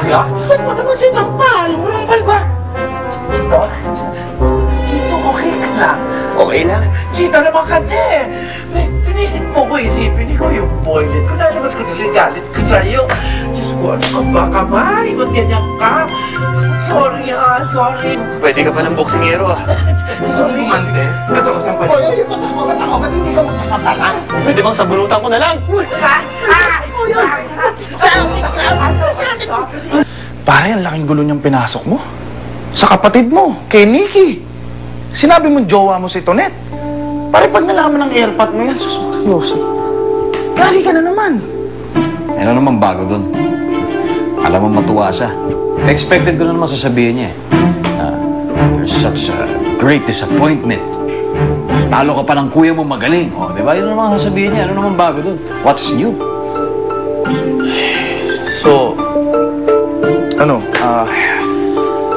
talaga? Ba't mo naman sinampal? Walang ba? Chito, okay ka lang? Okay lang? Chito naman kasi. Pinilit mo ko isipin ko yung boylet ko. Nalabas ko tuloy galit ko sa'yo. Diyos ko, ano ka ba, kamay? Ba't ganyan ka? Sorry sorry. Pwede ka pa ng boksingero Sorry. Kumante? Ito ko saan pa rin. Oy, ba't ako? Ba't hindi ka magpapala? Pwede bang sabunutan ko na lang? Pare, ang laking gulo niyang pinasok mo. Sa kapatid mo, kay Nikki. Sinabi mong jowa mo si Tonet. Pare, pag nalaman ng airpot mo yan, seryoso. Yari ka na naman. Ano naman bago dun? Alam mo matuwa siya. Expected ko na naman sasabihin niya you're such a great disappointment. Talo ka pa ng kuya mo magaling. O, di ba? Yun naman sasabihin niya. Ano naman bago dun? What's new? So,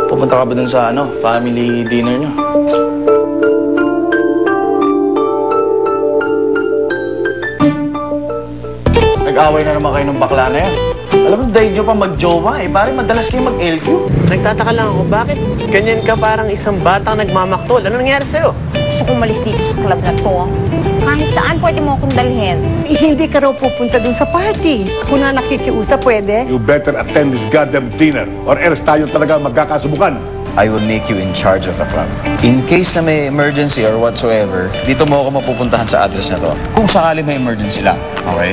pupunta ka ba dun sa, family dinner niyo? Nag-away na naman kayo ng bakla na yan. Alam mo, dahil nyo pa mag-jowa pare, madalas kayo mag-LQ. Nagtataka lang ako, bakit ganyan ka parang isang batang nagmamaktol? Ano nangyari sa'yo? Gusto kong umalis dito sa club na to. Kahit saan pwede mo akong dalhin. Hindi ka raw pupunta dun sa party. Kung na nakikiusap, pwede. You better attend this goddamn dinner or else tayo talaga magkakasubukan. I will make you in charge of the club. In case na may emergency or whatsoever, dito mo ako mapupuntahan sa address na to. Kung sakali may emergency lang, okay?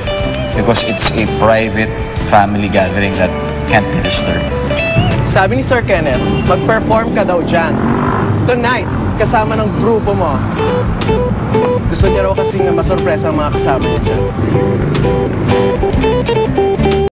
Because it's a private family gathering that can't be disturbed. Sabi ni Sir Kenneth, mag-perform ka daw dyan. Tonight, kasama ng grupo mo. Gusto niya raw kasing masurpresa ang mga kasama niya dyan.